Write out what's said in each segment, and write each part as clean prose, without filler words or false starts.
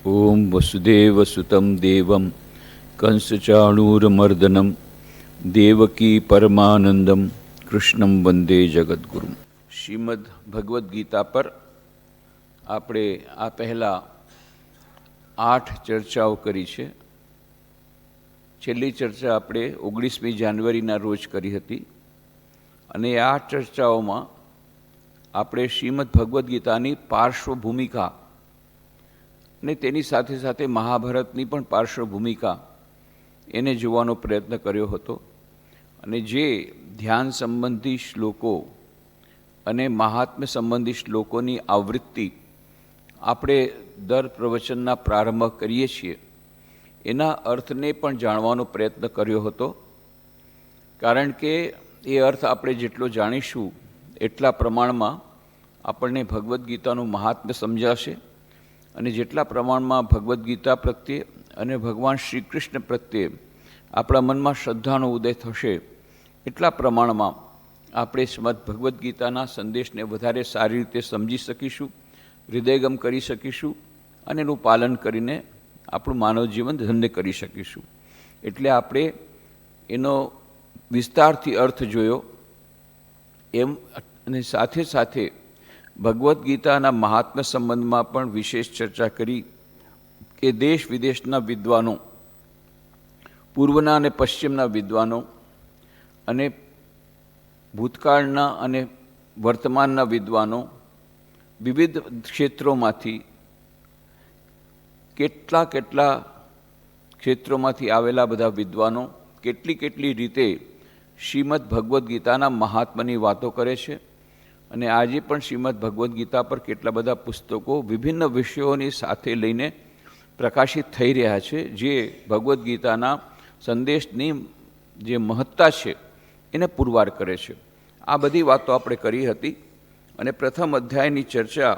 ઓમ વસુદેવસુતમ દેવમ કંસચાણૂરમર્દનમ દેવકી પરમાનંદમ કૃષ્ણમ વંદે જગદ્ગુરુમ. શ્રીમદ ભગવદ્ ગીતા પર આપણે આ પહેલાં 8 ચર્ચાઓ કરી છે. છેલ્લી ચર્ચા આપણે 19મી જાન્યુઆરીના રોજ કરી હતી અને આ ચર્ચાઓમાં આપણે શ્રીમદ ભગવદ્ ગીતાની પાર્શ્વભૂમિકા અને તેની સાથે સાથે મહાભારતની પણ પાર્શ્વભૂમિકા એને જોવાનો પ્રયત્ન કર્યો હતો. અને જે ધ્યાન સંબંધી શ્લોકો અને મહાત્મ્ય સંબંધી શ્લોકોની આવૃત્તિ આપણે દર પ્રવચનના પ્રારંભ કરીએ છીએ એના અર્થને પણ જાણવાનો પ્રયત્ન કર્યો હતો. કારણ કે એ અર્થ આપણે જેટલો જાણીશું એટલા પ્રમાણમાં આપણને ભગવદ્ ગીતાનું મહાત્મ્ય સમજાશે અને જેટલા પ્રમાણમાં ભગવદ્ ગીતા પ્રત્યે અને ભગવાન શ્રી કૃષ્ણ પ્રત્યે આપણા મનમાં શ્રદ્ધાનો ઉદય થશે એટલા પ્રમાણમાં આપણે શ્રીમદ ભગવદ્ ગીતાના સંદેશને વધારે સારી રીતે સમજી શકીશું, હૃદયગમ કરી શકીશું અને એનું પાલન કરીને આપણું માનવ જીવન ધન્ય કરી શકીશું. એટલે આપણે એનો વિસ્તારથી અર્થ જોયો એમ અને સાથે સાથે ભગવદ્ ગીતાના મહાત્મ્ય સંબંધમાં પણ વિશેષ ચર્ચા કરી કે દેશ વિદેશના વિદ્વાનો, પૂર્વના અને પશ્ચિમના વિદ્વાનો અને ભૂતકાળના અને વર્તમાનના વિદ્વાનો, વિવિધ ક્ષેત્રોમાંથી કેટલા ક્ષેત્રોમાંથી આવેલા બધા વિદ્વાનો કેટલી રીતે શ્રીમદ ભગવદ્ ગીતાના મહાત્મ્યની વાતો કરે છે. અને આજે પણ શ્રીમદ ભગવદ્ ગીતા પર કેટલા બધા પુસ્તકો વિભિન્ન વિષયોની સાથે લઈને પ્રકાશિત થઈ રહ્યા છે, જે ભગવદ્ ગીતાના સંદેશની જે મહત્તા છે એને પુરવાર કરે છે. આ બધી વાતો આપણે કરી હતી અને પ્રથમ અધ્યાયની ચર્ચા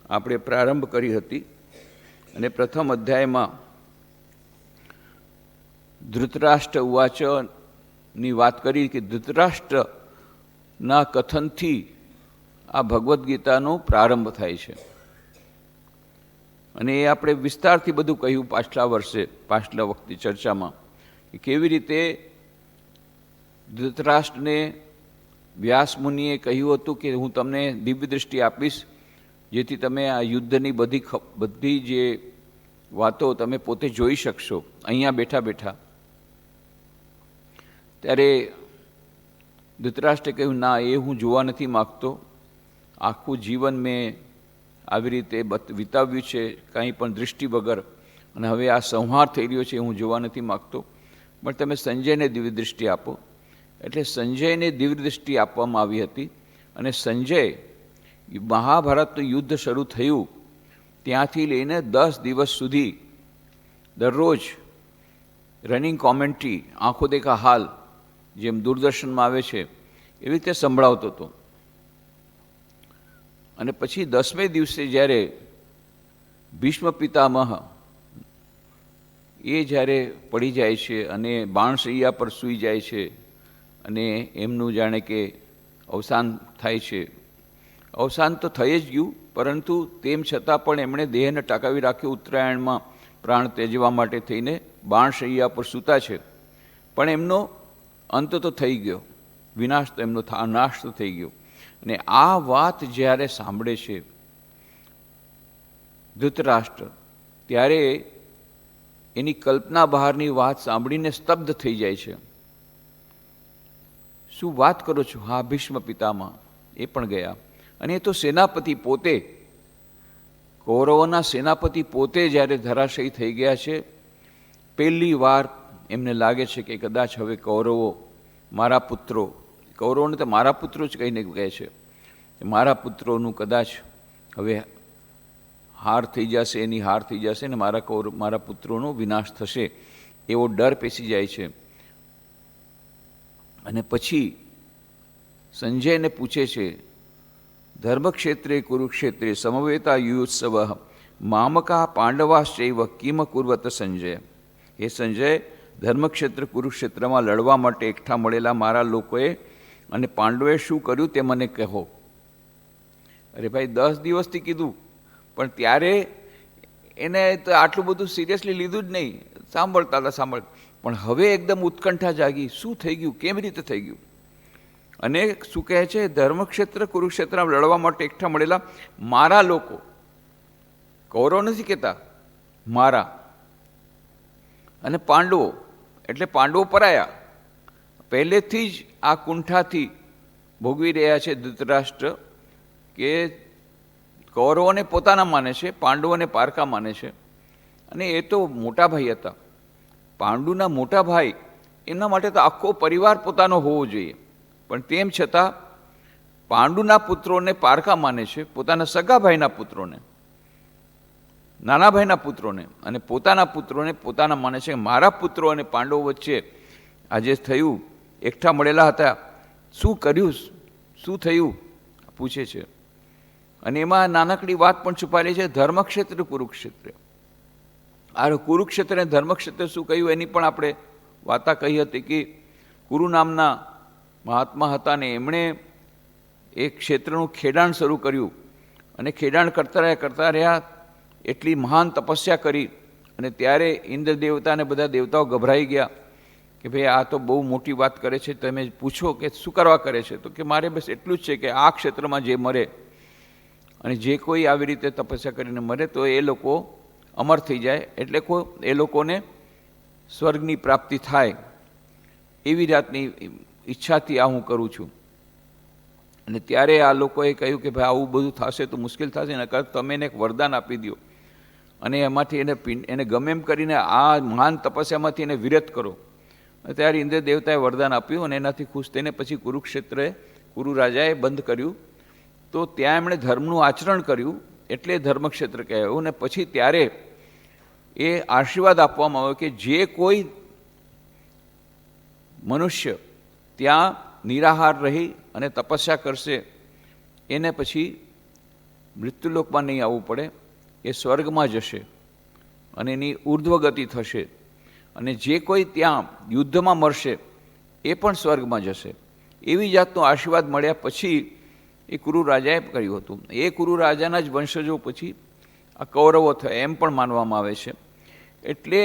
આપણે પ્રારંભ કરી હતી. અને પ્રથમ અધ્યાયમાં ધૃતરાષ્ટ્ર ઉવાચની વાત કરી કે ધૃતરાષ્ટ્રના કથનથી આ ભગવદ્ ગીતાનો પ્રારંભ થાય છે. અને એ આપણે વિસ્તારથી બધું કહ્યું પાછલા વખતે ચર્ચામાં કે કેવી રીતે ધૃતરાષ્ટ્રને વ્યાસ મુનિએ કહ્યું હતું કે હું તમને દિવ્ય દૃષ્ટિ આપીશ જેથી તમે આ યુદ્ધની બધી જે વાતો તમે પોતે જોઈ શકશો અહીંયા બેઠા. ત્યારે ધૃતરાષ્ટ્રે કહ્યું, ના, એ હું જોવા નથી માગતો. આખું જીવન મેં આવી રીતે વિતાવ્યું છે કંઈ પણ દૃષ્ટિ વગર, અને હવે આ સંહાર થઈ રહ્યો છે હું જોવા નથી માગતો, પણ તમે સંજયને દિવ્ય દૃષ્ટિ આપો. એટલે સંજયને દિવ્ય દૃષ્ટિ આપવામાં આવી હતી. અને સંજય મહાભારતનું યુદ્ધ શરૂ થયું ત્યાંથી લઈને 10 દિવસ સુધી દરરોજ રનિંગ કોમેન્ટ્રી, આંખો દેખા હાલ જેમ દૂરદર્શનમાં આવે છે એવી રીતે સંભળાવતો હતો. અને પછી 10મે દિવસે જ્યારે ભીષ્મ પિતામહ એ જ્યારે પડી જાય છે અને બાણશૈયા પર સૂઈ જાય છે અને એમનું જાણે કે અવસાન થાય છે. અવસાન તો થઈ જ ગયું, પરંતુ તેમ છતાં પણ એમણે દેહને ટકાવી રાખ્યો. ઉત્તરાયણમાં પ્રાણ ત્યજવા માટે થઈને બાણશૈયા પર સૂતા છે, પણ એમનો અંત તો થઈ ગયો, વિનાશ તો એમનો નાશ તો થઈ ગયો. અને આ વાત જ્યારે સાંભળે છે ધૃતરાષ્ટ્ર, ત્યારે એની કલ્પના બહારની વાત સાંભળીને સ્તબ્ધ થઈ જાય છે. શું વાત કરો છો? હા, ભીષ્મ પિતામહ એ પણ ગયા. અને એ તો સેનાપતિ પોતે, કૌરવોના સેનાપતિ પોતે જ્યારે ધરાશયી થઈ ગયા છે, પહેલી વાર એમને લાગે છે કે કદાચ હવે કૌરવો મારા પુત્રો, કૌરવોને તો મારા પુત્રો જ કહીને કહે છે, મારા પુત્રોનું કદાચ હવે હાર થઈ જશે, એની હાર થઈ જશે ને મારા પુત્રોનો વિનાશ થશે એવો ડર પેસી જાય છે. અને પછી સંજયને પૂછે છે, ધર્મક્ષેત્રે કુરુક્ષેત્રે સમવેતા યુત્સવ મામકા પાંડવાશ્ચૈવ કિમ કુર્વત સંજય. એ સંજય, ધર્મક્ષેત્ર કુરુક્ષેત્રમાં લડવા માટે એકઠા મળેલા મારા લોકોએ અને પાંડવોએ શું કર્યું તે મને કહો. અરે ભાઈ, 10 દિવસથી કીધું, પણ ત્યારે એને તો આટલું બધું સિરિયસલી લીધું જ નહીં, સાંભળતા હતા. પણ હવે એકદમ ઉત્કંઠા જાગી, શું થઈ ગયું, કેમ રીતે થઈ ગયું. અને શું કહે છે, ધર્મક્ષેત્ર કુરુક્ષેત્રમાં લડવા માટે એકઠા મળેલા મારા લોકો, કૌરવ નથી કહેતા, મારા, અને પાંડવો, એટલે પાંડવો પરાયા, પહેલેથી જ આ કુંઠાથી ભોગવી રહ્યા છે ધૃતરાષ્ટ્ર, કે કૌરવોને પોતાના માને છે, પાંડવોને પારકા માને છે. અને એ તો મોટા ભાઈ હતા, પાંડુના મોટા ભાઈ, એમના માટે તો આખો પરિવાર પોતાનો હોવો જોઈએ. પણ તેમ છતાં પાંડુના પુત્રોને પારકા માને છે, પોતાના સગા ભાઈના પુત્રોને, નાના ભાઈના પુત્રોને, અને પોતાના પુત્રોને પોતાના માને છે. મારા પુત્રો અને પાંડવો વચ્ચે આજે થયું, એકઠા મળેલા હતા, શું કર્યું, શું થયું પૂછે છે. અને એમાં નાનકડી વાત પણ છુપાયેલી છે, ધર્મક્ષેત્ર કુરુક્ષેત્ર. આ કુરુક્ષેત્ર અને ધર્મક્ષેત્ર શું કહ્યું એની પણ આપણે વાર્તા કહી હતી, કે કુરુ નામના મહાત્મા હતા ને એમણે એક ક્ષેત્રનું ખેડાણ શરૂ કર્યું, અને ખેડાણ કરતા રહ્યા, એટલી મહાન તપસ્યા કરી. અને ત્યારે ઇન્દ્ર દેવતા અને બધા દેવતાઓ ગભરાઈ ગયા કે ભાઈ આ તો બહુ મોટી વાત કરે છે, તમે પૂછો કે શું કરવા કરે છે. તો કે મારે બસ એટલું જ છે કે આ ક્ષેત્રમાં જે મરે અને જે કોઈ આવી રીતે તપસ્યા કરીને મરે તો એ લોકો અમર થઈ જાય, એટલે એ લોકોને સ્વર્ગની પ્રાપ્તિ થાય, એવી જાતની ઈચ્છાથી આ હું કરું છું. અને ત્યારે આ લોકોએ કહ્યું કે ભાઈ આવું બધું થશે તો મુશ્કેલ થશે, નકર તમે એને એક વરદાન આપી દો અને એમાંથી એને ગમે એમ કરીને આ મહાન તપસ્યામાંથી એને વિરત કરો. ત્યારે ઇન્દ્ર દેવતાએ વરદાન આપ્યું, અને એનાથી ખુશ થઈને પછી કુરુક્ષેત્રે કુરુ રાજાએ બંધ કર્યું. તો ત્યાં એમણે ધર્મનું આચરણ કર્યું, એટલે ધર્મક્ષેત્ર કહેવાયું. અને પછી ત્યારે એ આશીર્વાદ આપવામાં આવ્યો કે જે કોઈ મનુષ્ય ત્યાં નિરાહાર રહી અને તપસ્યા કરશે એને પછી મૃત્યુલોકમાં નહીં આવવું પડે, એ સ્વર્ગમાં જશે અને એની ઉર્ધ્વગતિ થશે. અને જે કોઈ ત્યાં યુદ્ધમાં મરશે એ પણ સ્વર્ગમાં જશે. એવી જાતનો આશીર્વાદ મળ્યા પછી એ કુરુ રાજાએ કર્યું હતું. એ કુરુ રાજાના જ વંશજો પછી આ કૌરવો થયા એમ પણ માનવામાં આવે છે. એટલે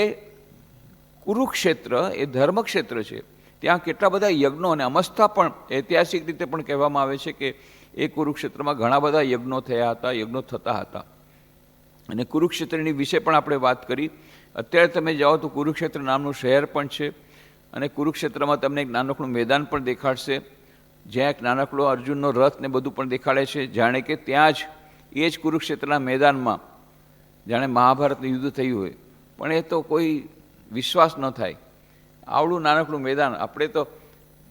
કુરુક્ષેત્ર એ ધર્મક્ષેત્ર છે. ત્યાં કેટલા બધા યજ્ઞો, અને અમસ્તા પણ ઐતિહાસિક રીતે પણ કહેવામાં આવે છે કે એ કુરુક્ષેત્રમાં ઘણા બધા યજ્ઞો થયા હતા, યજ્ઞો થતા હતા. અને કુરુક્ષેત્રની વિશે પણ આપણે વાત કરી. અત્યારે તમે જાઓ તો કુરુક્ષેત્ર નામનું શહેર પણ છે, અને કુરુક્ષેત્રમાં તમને એક નાનકડું મેદાન પણ દેખાડશે, જ્યાં એક નાનકડો અર્જુનનો રથ ને બધું પણ દેખાડે છે, જાણે કે ત્યાં જ એ જ કુરુક્ષેત્રના મેદાનમાં જાણે મહાભારતનું યુદ્ધ થયું હોય. પણ એ તો કોઈ વિશ્વાસ ન થાય, આવડું નાનકડું મેદાન. આપણે તો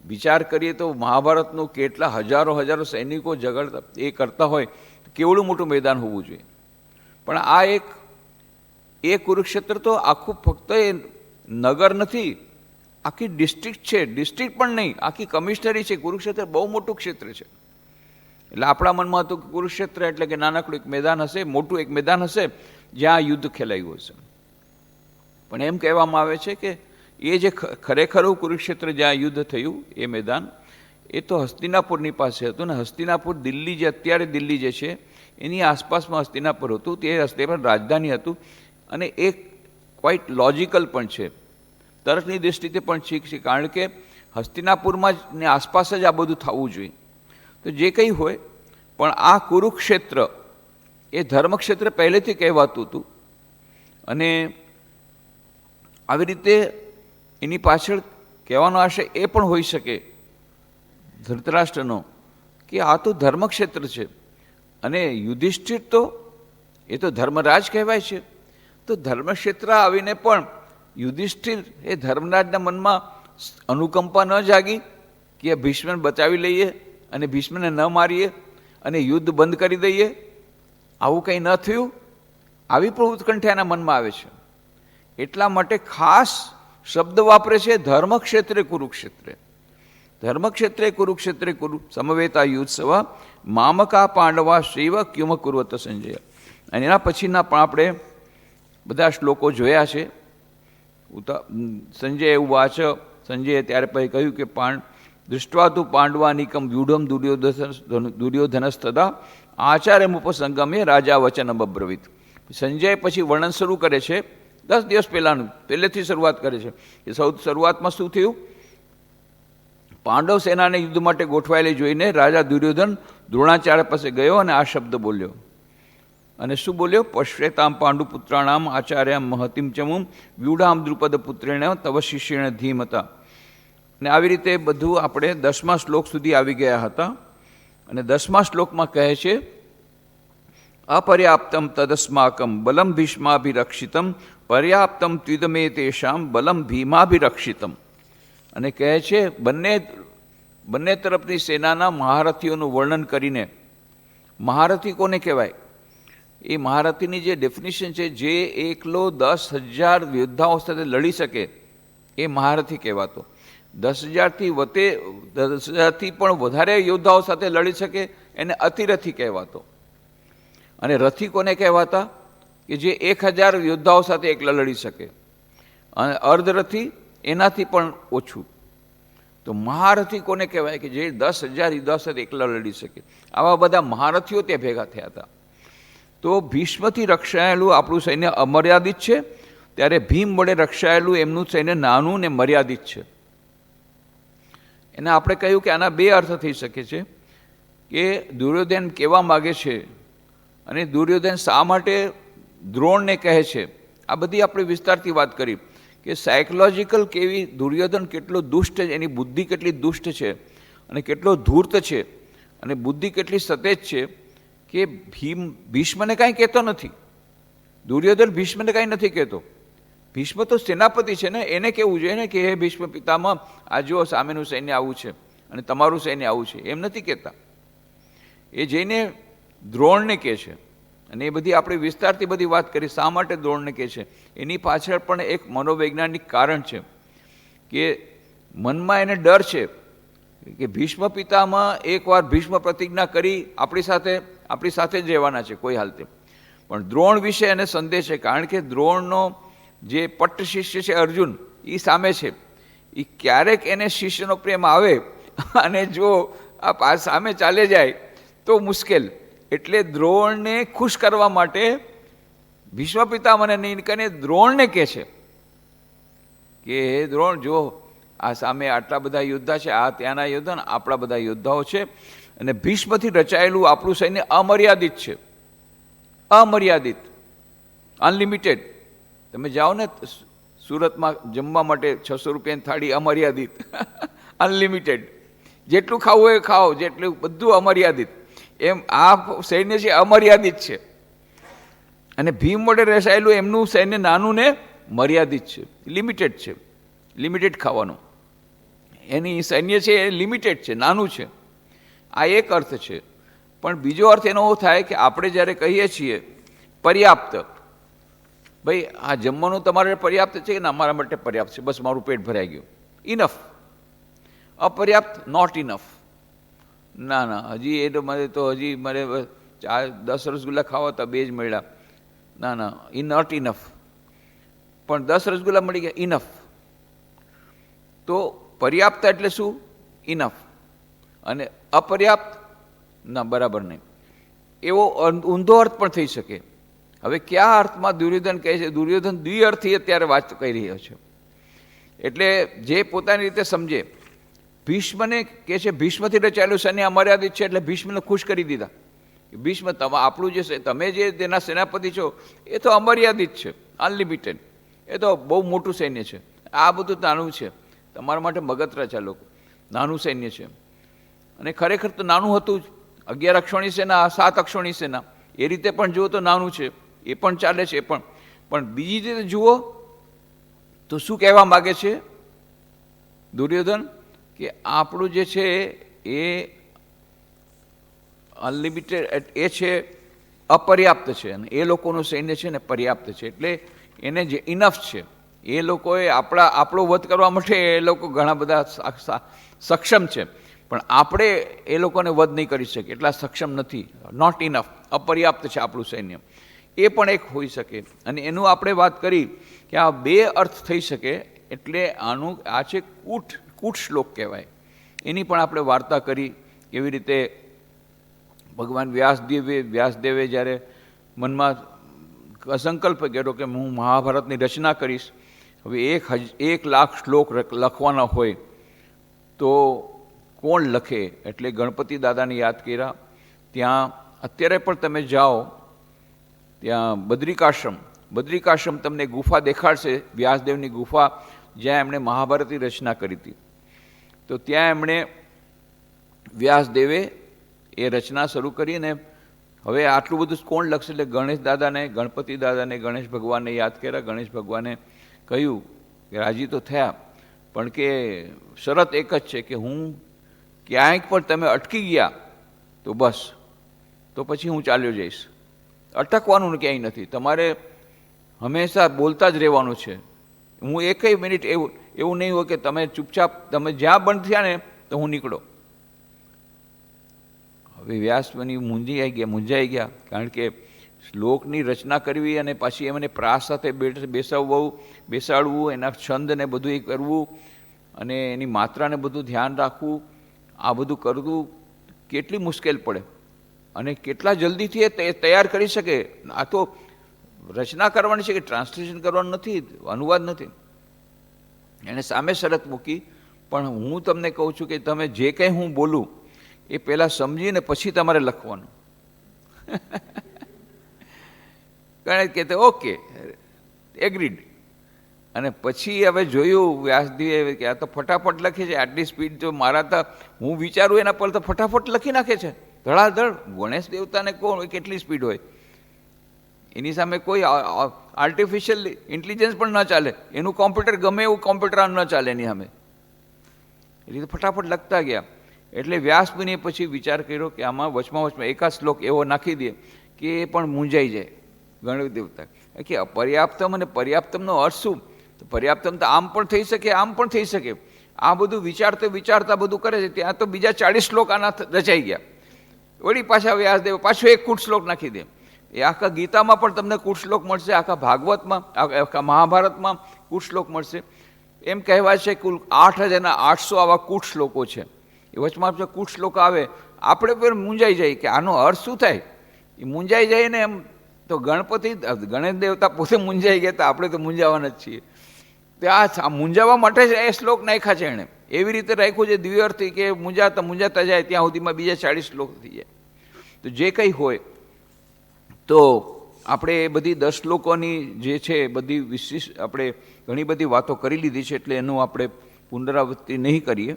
વિચાર કરીએ તો મહાભારતનું કેટલા હજારો સૈનિકો ઝઘડતા એ કરતા હોય, કેવડું મોટું મેદાન હોવું જોઈએ. પણ આ એ કુરુક્ષેત્ર તો આખું ફક્ત એ નગર નથી, આખી ડિસ્ટ્રિક્ટ છે, ડિસ્ટ્રિક્ટ પણ નહીં, આખી કમિશનરી છે. કુરુક્ષેત્ર બહુ મોટું ક્ષેત્ર છે. એટલે આપણા મનમાં હતું કે કુરુક્ષેત્ર એટલે કે નાનકડું એક મેદાન હશે, મોટું એક મેદાન હશે જ્યાં યુદ્ધ ખેલાયું હશે. પણ એમ કહેવામાં આવે છે કે એ જે ખરેખરું કુરુક્ષેત્ર જ્યાં યુદ્ધ થયું એ મેદાન એ તો હસ્તિનાપુરની પાસે હતું. ને હસ્તિનાપુર દિલ્હી જે અત્યારે દિલ્હી જે છે એની આસપાસમાં હસ્તિનાપુર હતું. તે રસ્તે પર રાજધાની હતું. અને એ ક્વાઇટ લોજિકલ પણ છે, તર્કની દૃષ્ટિથી પણ ઠીક છે, કારણ કે હસ્તિનાપુરમાં જ ને આસપાસ જ આ બધું થવું જોઈએ. તો જે કંઈ હોય, પણ આ કુરુક્ષેત્ર એ ધર્મક્ષેત્ર પહેલેથી કહેવાતું હતું. અને આવી રીતે એની પાછળ કહેવાનો આશય એ પણ હોઈ શકે ધૃતરાષ્ટ્રનો કે આ તો ધર્મક્ષેત્ર છે, અને યુધિષ્ઠિર તો એ તો ધર્મરાજ કહેવાય છે. તો ધર્મક્ષેત્ર આવીને પણ યુધિષ્ઠિર એ ધર્મરાજના મનમાં અનુકંપા ન જાગી કે ભીષ્મને બચાવી લઈએ અને ભીષ્મને ન મારીએ અને યુદ્ધ બંધ કરી દઈએ, આવું કંઈ ન થયું. આવી પણ ઉત્કંઠા એના મનમાં આવે છે. એટલા માટે ખાસ શબ્દ વાપરે છે ધર્મક્ષેત્રે કુરુક્ષેત્રે. ધર્મક્ષેત્રે કુરુક્ષેત્રે સમવેતા યુત્સવ મામકા પાંડવા શૈવ ક્યુમ કુર્વત સંજય. અને એના પછીના પણ આપણે બધા શ્લોકો જોયા છે. સંજય એવું વાચ, સંજયે ત્યારે પછી કહ્યું કે દૃષ્ટવા તું પાંડવાનિકમ વ્યુઢમ દુર્યોધનસ્તદા આચાર્યમુપસંગમે રાજા વચન અબ્રવીત. સંજય પછી વર્ણન શરૂ કરે છે 10 દિવસ પહેલાંનું, પહેલેથી શરૂઆત કરે છે કે શરૂઆતમાં શું થયું. પાંડવ સેનાને યુદ્ધ માટે ગોઠવાયેલી જોઈને રાજા દુર્યોધન દ્રોણાચાર્ય પાસે ગયો અને આ શબ્દ બોલ્યો. અને શું બોલ્યો? પશ્વેતામ પાંડુપુત્રાણામ આચાર્ય મહતિમ ચમુમ વ્યુઢામ દ્રુપદ પુત્રેણ તવ શિષ્યણ ધીમતા. અને આવી રીતે બધું આપણે 10મા શ્લોક સુધી આવી ગયા હતા. અને 10મા શ્લોકમાં કહે છે અપર્યાપ્તમ તદસ્માકમ બલમ ભીષ્માભિરક્ષિતમ પર્યાપ્તમ ત્વિદમે તેષામ બલમ ભીમાભિરક્ષિતમ. અને કહે છે બંને તરફની સેનાના મહારથીઓનું વર્ણન કરીને, મહારથી કોને કહેવાય? એ મહારથીની જે ડેફિનેશન છે, જે એકલો 10,000 યોદ્ધાઓ સાથે લડી શકે એ મહારથી કહેવાતો. 10,000થી પણ વધારે યોદ્ધાઓ સાથે લડી શકે એને અતિરથી કહેવાતો. અને રથી કોને કહેવાતા? કે જે 1,000 યોદ્ધાઓ સાથે એકલા લડી શકે. અને અર્ધરથી એનાથી પણ ઓછું. તો મહારથી કોને કહેવાય? કે જે 10,000 યોદ્ધાઓ સાથે એકલા લડી શકે. આવા બધા મહારથીઓ ત્યાં ભેગા થયા હતા. તો ભીષ્મથી રક્ષાયેલું આપણું સૈન્ય અમર્યાદિત છે, ત્યારે ભીમ વડે રક્ષાયેલું એમનું સૈન્ય નાનું ને મર્યાદિત છે. એને આપણે કહ્યું કે આના 2 અર્થ થઈ શકે છે. કે દુર્યોધન કહેવા માગે છે અને દુર્યોધન શા માટે દ્રોણને કહે છે, આ બધી આપણે વિસ્તારથી વાત કરી કે સાયકોલોજીકલ કેવી દુર્યોધન કેટલો દુષ્ટ છે, એની બુદ્ધિ કેટલી દુષ્ટ છે અને કેટલો ધૂર્ત છે અને બુદ્ધિ કેટલી સતેજ છે કે ભીષ્મને કાંઈ કહેતો નથી. દુર્યોધન ભીષ્મને કાંઈ નથી કહેતો. ભીષ્મ તો સેનાપતિ છે ને, એને કહેવું જોઈએ ને કે હે ભીષ્મ પિતામહ, આ જુઓ સામેનું સૈન્ય આવું છે અને તમારું સૈન્ય આવું છે, એમ નથી કહેતા. એ જઈને દ્રોણને કહે છે. અને એ બધી આપણે વિસ્તારથી બધી વાત કરી શા માટે દ્રોણને કહે છે. એની પાછળ પણ એક મનોવૈજ્ઞાનિક કારણ છે કે મનમાં એને ડર છે કે ભીષ્મ પિતામહ એકવાર ભીષ્મ પ્રતિજ્ઞા કરી આપણી સાથે જ રહેવાના છે કોઈ હાલતે. પણ દ્રોણ વિશે એને સંદેહ છે, કારણ કે દ્રોણનો જે પટ્ટ શિષ્ય છે અર્જુન, એ સામે છે. એ ક્યારેક એને શિષ્યનો પ્રેમ આવે અને જો આ સામે ચાલે જાય તો મુશ્કેલ. એટલે દ્રોણને ખુશ કરવા માટે ભીષ્મ પિતામહને નહીં કહીને દ્રોણને કહે છે કે હે દ્રોણ, જો આ સામે આટલા બધા યોદ્ધા છે, આ ત્યાંના યોદ્ધા ને આપણા બધા યોદ્ધાઓ છે, અને ભીષ્મથી રચાયેલું આપણું સૈન્ય અમર્યાદિત છે. અમર્યાદિત, અનલિમિટેડ. તમે જાઓ ને સુરતમાં જમવા માટે 600 રૂપિયાની થાળી અમર્યાદિત, અનલિમિટેડ. જેટલું ખાવું એ ખાઓ, જેટલું બધું અમર્યાદિત. એમ આ સૈન્ય છે અમર્યાદિત છે. અને ભીમ વડે રચાયેલું એમનું સૈન્ય નાનું ને મર્યાદિત છે, લિમિટેડ છે, લિમિટેડ ખાવાનું. એની સૈન્ય છે એ લિમિટેડ છે, નાનું છે. આ એક અર્થ છે. પણ બીજો અર્થ એનો થાય કે આપણે જ્યારે કહીએ છીએ પર્યાપ્ત, ભાઈ આ જમવાનું તમારે પર્યાપ્ત છે કે ના, અમારા માટે પર્યાપ્ત છે, બસ મારું પેટ ભરાઈ ગયું, ઇનફ. અપર્યાપ્ત, not enough. ના ના, હજી એ મારે 10 રસગુલ્લા ખાવા હતા, 2 જ મળ્યા. ના ના, નોટ ઇનફ. પણ 10 રસગુલ્લા મળી ગયા, ઇનફ. તો પર્યાપ્ત એટલે શું? ઇનફ. અને અપર્યાપ્ત, ના, બરાબર નહીં. એવો ઊંધો અર્થ પણ થઈ શકે. હવે કયા અર્થમાં દુર્યોધન કહે છે? દુર્યોધન દ્વિઅર્થી અત્યારે વાત કરી રહ્યો છે. એટલે જે પોતાની રીતે સમજે. ભીષ્મને કહે છે ભીષ્મથી રચાયેલું સૈન્ય અમર્યાદિત છે, એટલે ભીષ્મને ખુશ કરી દીધા. ભીષ્મ, આપણું જે તમે જે તેના સેનાપતિ છો એ તો અમર્યાદિત છે, અનલિમિટેડ. એ તો બહુ મોટું સૈન્ય છે. આ બધું નાનું છે, તમારા માટે મગતરા છે લોકો, નાનું સૈન્ય છે. અને ખરેખર તો નાનું હતું જ. 11 અક્ષોણી સેના, 7 અક્ષોણી સેના, એ રીતે પણ જુઓ તો નાનું છે, એ પણ ચાલે છે. પણ બીજી રીતે જુઓ તો શું કહેવા માગે છે દુર્યોધન? કે આપણું જે છે એ અનલિમિટેડ, એ છે અપર્યાપ્ત છે, અને એ લોકોનું સૈન્ય છે ને પર્યાપ્ત છે. એટલે એને જે ઇનફ છે. એ લોકોએ આપણો વધ કરવા માટે એ લોકો ઘણા બધા સક્ષમ છે, પણ આપણે એ લોકોને વધ નહીં કરી શકીએ, એટલા સક્ષમ નથી. નોટ ઇનફ, અપર્યાપ્ત છે આપણું સૈન્ય. એ પણ એક હોઈ શકે. અને એનું આપણે વાત કરી કે આ 2 અર્થ થઈ શકે. એટલે આ છે કૂટ શ્લોક કહેવાય. એની પણ આપણે વાર્તા કરી, કેવી રીતે ભગવાન વ્યાસદેવે જ્યારે મનમાં સંકલ્પ કર્યો કે હું મહાભારતની રચના કરીશ. હવે 1,00,000 શ્લોક લખવાના હોય તો કોણ લખે? એટલે ગણપતિ દાદાને યાદ કર્યા. ત્યાં અત્યારે પણ તમે જાઓ, ત્યાં બદ્રિકાશ્રમ તમને ગુફા દેખાડશે, વ્યાસદેવની ગુફા, જ્યાં એમણે મહાભારતની રચના કરી હતી. તો ત્યાં એમણે વ્યાસદેવે એ રચના શરૂ કરીને હવે આટલું બધું કોણ લખશે? એટલે ગણેશ દાદાને, ગણપતિ દાદાને, ગણેશ ભગવાનને યાદ કર્યા. ગણેશ ભગવાને કહ્યું કે રાજી તો થયા, પણ કે શરત એક જ છે કે હું ક્યાંક પણ તમે અટકી ગયા તો બસ, તો પછી હું ચાલ્યો જઈશ. અટકવાનું ક્યાંય નથી, તમારે હંમેશા બોલતા જ રહેવાનું છે. હું એકેય મિનિટ એવું નહીં હોય કે તમે ચૂપચાપ, તમે જ્યાં બંધ થયા ને તો હું નીકળો. હવે વ્યાસમુનિ મૂંઝાઈ ગયા, કારણ કે શ્લોકની રચના કરવી અને પછી એમને પ્રાસ સાથે બેસાડવું, એના છંદ ને બધું એ કરવું અને એની માત્રાને બધું ધ્યાન રાખવું, આ બધું કરવું કેટલી મુશ્કેલ પડે અને કેટલા જલ્દીથી એ તૈયાર કરી શકે. આ તો રચના કરવાની છે, કે ટ્રાન્સલેશન કરવાનું નથી, અનુવાદ નથી. એને સામે શરત મૂકી, પણ હું તમને કહું છું કે તમે જે કંઈ હું બોલું એ પહેલાં સમજીને પછી તમારે લખવાનું. કારણ કે ઓકે, એગ્રીડ. અને પછી હવે જોયું વ્યાસદેવે કે આ તો ફટાફટ લખે છે, આટલી સ્પીડ તો મારા તો હું વિચારું એના પર તો ફટાફટ લખી નાખે છે, ધડાધડ. ગણેશ દેવતાને કોણ કેટલી સ્પીડ હોય, એની સામે કોઈ આર્ટિફિશિયલ ઇન્ટેલિજન્સ પણ ન ચાલે. એનું કોમ્પ્યુટર ગમે એવું કોમ્પ્યુટર ન ચાલે એની સામે. એટલે ફટાફટ લખતા ગયા. એટલે વ્યાસમુનિએ પછી વિચાર કર્યો કે આમાં વચમાં એકાદ શ્લોક એવો નાખી દે કે એ પણ મૂંઝાઈ જાય ગણેશ દેવતા. કે અપર્યાપ્તમ અને પર્યાપ્તમનો અર્થ શું? તો પર્યાપ્તમ તો આમ પણ થઈ શકે, આમ પણ થઈ શકે. આ બધું વિચારતા બધું કરે છે. ત્યાં તો બીજા 40 શ્લોક આના રચાઈ ગયા. વળી પાછા વ્યાસદેવ પાછો એક કૂટ શ્લોક નાખી દે. એ આખા ગીતામાં પણ તમને કૂટ શ્લોક મળશે, આખા ભાગવતમાં, આખા મહાભારતમાં કૂટ શ્લોક મળશે. એમ કહેવાય છે કુલ 8,800 આવા કૂટ શ્લોકો છે. એ વચમાં કૂટ શ્લોક આવે, આપણે પણ મૂંઝાઈ જાય કે આનો અર્થ શું થાય. એ મૂંઝાઈ જાય ને, એમ તો ગણેશ દેવતા પોતે મૂંઝાઈ ગયા, તો આપણે તો મૂંઝાવાના જ છીએ. તો આ મૂંઝાવા માટે જ એ શ્લોક નાખ્યા છે એણે. એવી રીતે રાખ્યું છે દ્વિઅર્થી, કે મૂંઝાતા જાય ત્યાં સુધીમાં બીજા 40 શ્લોક થઈ જાય. તો જે કંઈ હોય, તો આપણે એ બધી 10 શ્લોકોની જે છે બધી વિશિષ્ટ આપણે ઘણી બધી વાતો કરી લીધી છે, એટલે એનું આપણે પુનરાવૃત્તિ નહીં કરીએ.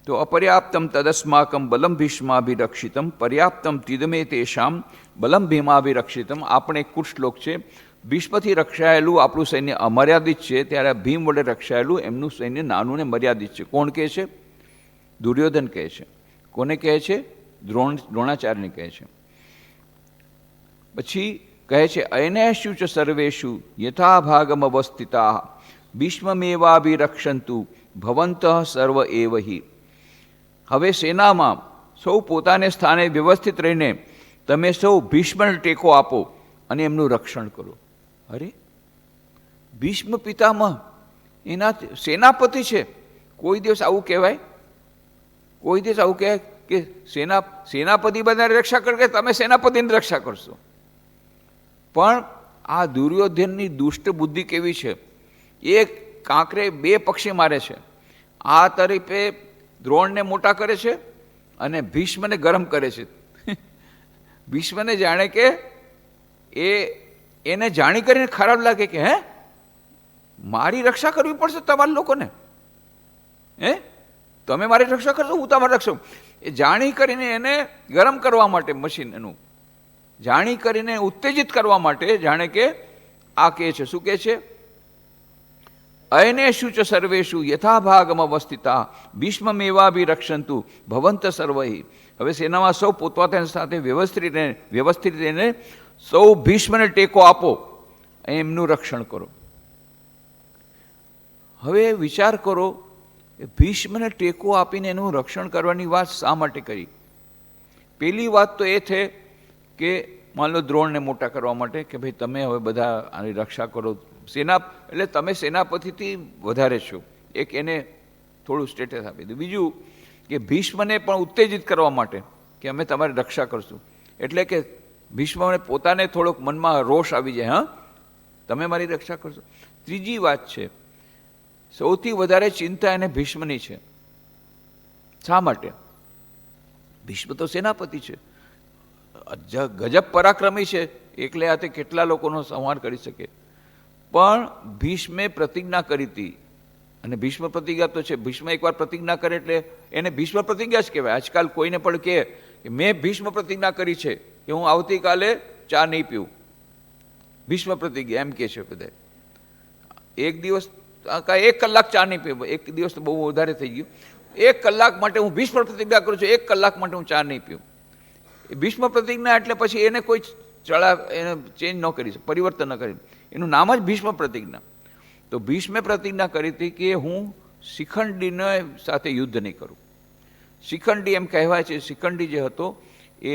તો અપર્યાપ્તમ તદસ્માકમ બલમ ભીષ્માભિરક્ષિતમ પર્યાપ્તમ તિદમે તેષામ બલમ ભીમાભિરક્ષિતમ. આપણે એક કુટ શ્લોક છે. ભીષ્મથી રક્ષાયેલું આપણું સૈન્ય અમર્યાદિત છે, ત્યારે ભીમ વડે રક્ષાયેલું એમનું સૈન્ય નાનું ને મર્યાદિત છે. કોણ કહે છે? દુર્યોધન કહે છે. કોને કહે છે? દ્રોણાચાર્યને કહે છે. પછી કહે છે અયનેષુ ચ સર્વેષુ યથા ભાગમ અવસ્થિતા ભીષ્મમેવાભિરક્ષંતુ ભવંત સર્વ એવ હિ. હવે સેનામાં સૌ પોતાને સ્થાને વ્યવસ્થિત રહીને તમે સૌ ભીષ્મને ટેકો આપો અને એમનું રક્ષણ કરો. અરે, ભીષ્મ પિતામહ એના સેનાપતિ છે. કોઈ દિવસ આવું કહેવાય? કોઈ દિવસ આવું કહેવાય કે સેનાપતિ બધાને રક્ષા કરે કે તમે સેનાપતિની રક્ષા કરશો? પણ આ દુર્યોધનની દુષ્ટ બુદ્ધિ કેવી છે! એક કાંકરે 2 પક્ષી મારે છે. આ તરફે દ્રોણને મોટા કરે છે અને ભીષ્મને ગરમ કરે છે. ભીષ્મને જાણે કે એને જાણી કરીને ખરાબ લાગે કે હે, મારી રક્ષા કરવી પડશે તમારા લોકોને, તમે મારી રક્ષા કરશો, હું તમારી રક્ષા. એ જાણી કરીને એને ગરમ કરવા માટે, મશીન એનું જાણી કરીને ઉત્તેજિત કરવા માટે, જાણે કે આ કહે છે. શું કહે છે? અયનેષુ ચ સર્વેષુ યથાભાગમ અવસ્થિતા ભીષ્મમેવાભિરક્ષંતુ ભવંત સર્વૈ. હવે સેનામાં સૌ પોતપોતાની સાથે વ્યવસ્થિત રહીને સૌ ભીષ્મને ટેકો આપો, એમનું રક્ષણ કરો. હવે વિચાર કરો, ભીષ્મને ટેકો આપીને એનું રક્ષણ કરવાની વાત શા માટે કરી? પહેલી વાત તો એ છે કે માન લો દ્રોણને મોટા કરવા માટે, કે ભાઈ તમે હવે બધા આની રક્ષા કરો. સેના એટલે તમે સેનાપતિથી વધારે છો, એક એને થોડું સ્ટેટસ આપી દે. બીજું કે ભીષ્મને પણ ઉત્તેજિત કરવા માટે કે અમે તમારી રક્ષા કરશું. એટલે કે ભીષ્મને પોતાને થોડોક મનમાં રોષ આવી જાય, હા તમે મારી રક્ષા કરશો. ત્રીજી વાત છે, સૌથી વધારે ચિંતા એને ભીષ્મની છે. શા માટે? ભીષ્મ તો સેનાપતિ છે, ગજબ પરાક્રમી છે, એકલે હાથે કેટલા લોકોનો સંહાર કરી શકે. પણ ભીષ્મે પ્રતિજ્ઞા કરી હતી, અને ભીષ્મ પ્રતિજ્ઞા તો છે. ભીષ્મ એકવાર પ્રતિજ્ઞા કરે એટલે એને ભીષ્મ પ્રતિજ્ઞા જ કહેવાય. આજકાલ કોઈને પણ કહે કે મેં ભીષ્મ પ્રતિજ્ઞા કરી છે કે હું આવતીકાલે ચા નહીં પીવું, ભીષ્મ પ્રતિજ્ઞા એમ કહે છે બધા. એક દિવસ 1 કલાક ચા નહીં પીવું, એક દિવસ તો બહુ વધારે થઈ ગયું. 1 કલાક માટે હું ભીષ્મ પ્રતિજ્ઞા કરું છું, 1 કલાક માટે હું ચા નહીં પીવું. એ ભીષ્મ પ્રતિજ્ઞા એટલે પછી એને કોઈ એને ચેન્જ ન કરી શકે, પરિવર્તન ન કરી. એનું નામ જ ભીષ્મ પ્રતિજ્ઞા. તો ભીષ્મે પ્રતિજ્ઞા કરી હતી કે હું શિખંડીને સાથે યુદ્ધ નહીં કરું. શિખંડી એમ કહેવાય છે, શિખંડી જે હતો એ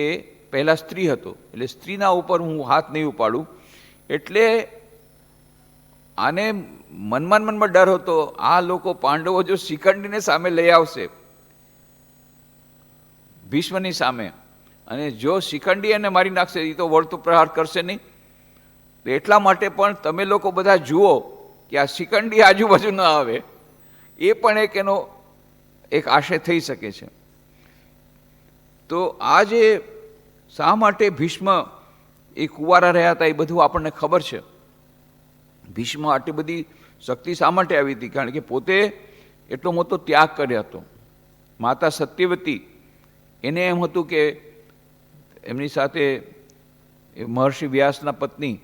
પહેલાં સ્ત્રી હતો, એટલે સ્ત્રીના ઉપર હું હાથ નહીં ઉપાડું. એટલે આને મનમાં ડર હતો, આ લોકો પાંડવો જો શિખંડીને સામે લઈ આવશે ભીષ્મની સામે, અને જો શિખંડી એને મારી નાખશે, એ તો વળતો પ્રહાર કરશે નહીં. તો એટલા માટે પણ તમે લોકો બધા જુઓ કે આ શિખંડી આજુબાજુ ન આવે, એ પણ એક એનો એક આશય થઈ શકે છે. તો આ જે શા માટે ભીષ્મ એ કુંવારા રહ્યા હતા એ બધું આપણને ખબર છે. ભીષ્મ આટલી બધી શક્તિ શા માટે આવી હતી? કારણ કે પોતે એટલો મોટો ત્યાગ કર્યો હતો. માતા સત્યવતી એને એમ હતું કે એમની સાથે મહર્ષિ વ્યાસના પત્ની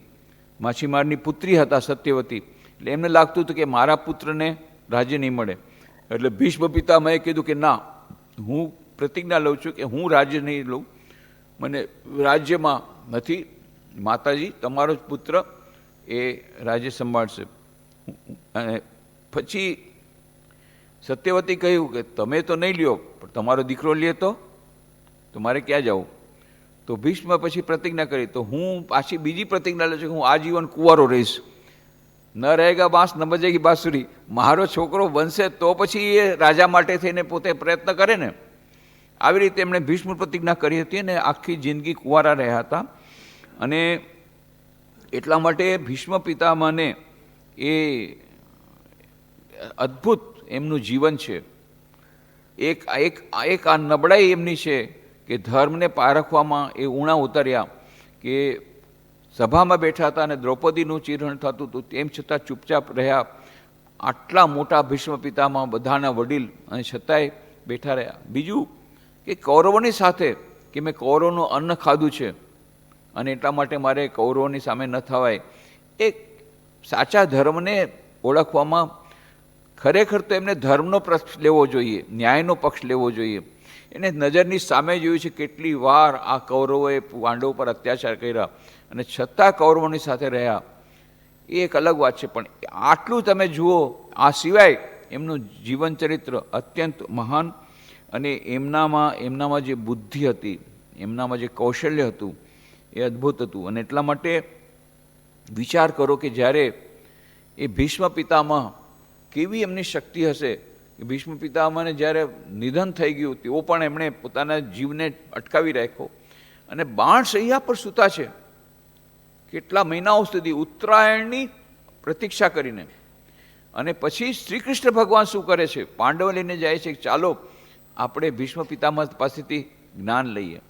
માછીમારની પુત્રી હતા સત્યવતી, એટલે એમને લાગતું હતું કે મારા પુત્રને રાજ્ય નહીં મળે. એટલે ભીષ્મ પિતામહે કીધું કે ના, હું પ્રતિજ્ઞા લઉં છું કે હું રાજ્ય નહીં લઉં, મને રાજ્યમાં નથી. માતાજી તમારો જ પુત્ર એ રાજ્ય સંભાળશે. અને પછી સત્યવતી કહ્યું કે તમે તો નહીં લ્યો, પણ તમારો દીકરો લે તો મારે ક્યાં જવું? તો ભીષ્મ પછી પ્રતિજ્ઞા કરી, તો હું પાછી બીજી પ્રતિજ્ઞા લઉં છું કે હું આજીવન કુંવારો રહીશ. ન રહેગા બાંસ ન બજેગી બાંસુરી. મારો છોકરો બનશે તો પછી એ રાજા માટે થઈને પોતે પ્રયત્ન કરે ને. આવી રીતે એમણે ભીષ્મ પ્રતિજ્ઞા કરી હતી અને આખી જિંદગી કુંવારા રહ્યા હતા. અને એટલા માટે ભીષ્મ પિતામહને એ અદ્ભુત એમનું જીવન છે. એક આ નબળાઈ એમની છે કે ધર્મને પારખવામાં એ ઉણા ઉતર્યા, કે સભામાં બેઠા હતા અને દ્રૌપદીનું ચિહ્ન થતું હતું, તેમ છતાં ચૂપચાપ રહ્યા. આટલા મોટા ભીષ્મ પિતામહ, બધાના વડીલ, અને છતાંય બેઠા રહ્યા. બીજું કે કૌરવોની સાથે કે મેં કૌરવનું અન્ન ખાધું છે અને એટલા માટે મારે કૌરવોની સામે ન થવાય. એક સાચા ધર્મને ઓળખવામાં ખરેખર તો એમને ધર્મનો પક્ષ લેવો જોઈએ, ન્યાયનો પક્ષ લેવો જોઈએ. એને નજરની સામે જોયું છે કેટલી વાર આ કૌરવોએ પાંડવો પર અત્યાચાર કર્યા અને છતાં કૌરવોની સાથે રહ્યા. એ એક અલગ વાત છે. પણ આટલું તમે જુઓ, આ સિવાય એમનું જીવન ચરિત્ર અત્યંત મહાન, અને એમનામાં જે બુદ્ધિ હતી, એમનામાં જે કૌશલ્ય હતું એ અદ્ભુત હતું. અને એટલા માટે વિચાર કરો કે જ્યારે એ ભીષ્મ પિતામહ, કેવી એમની શક્તિ હશે. ભીષ્મ પિતામહને જ્યારે નિધન થઈ ગયું, તેઓ પણ એમણે પોતાના જીવને અટકાવી રાખ્યો અને બાણશૈયા પર સૂતા છે કેટલા મહિનાઓ સુધી, ઉત્તરાયણની પ્રતીક્ષા કરીને. અને પછી શ્રી કૃષ્ણ ભગવાન શું કરે છે? પાંડવો લઈને જાય છે, ચાલો આપણે ભીષ્મ પિતામહ પાસેથી જ્ઞાન લઈએ.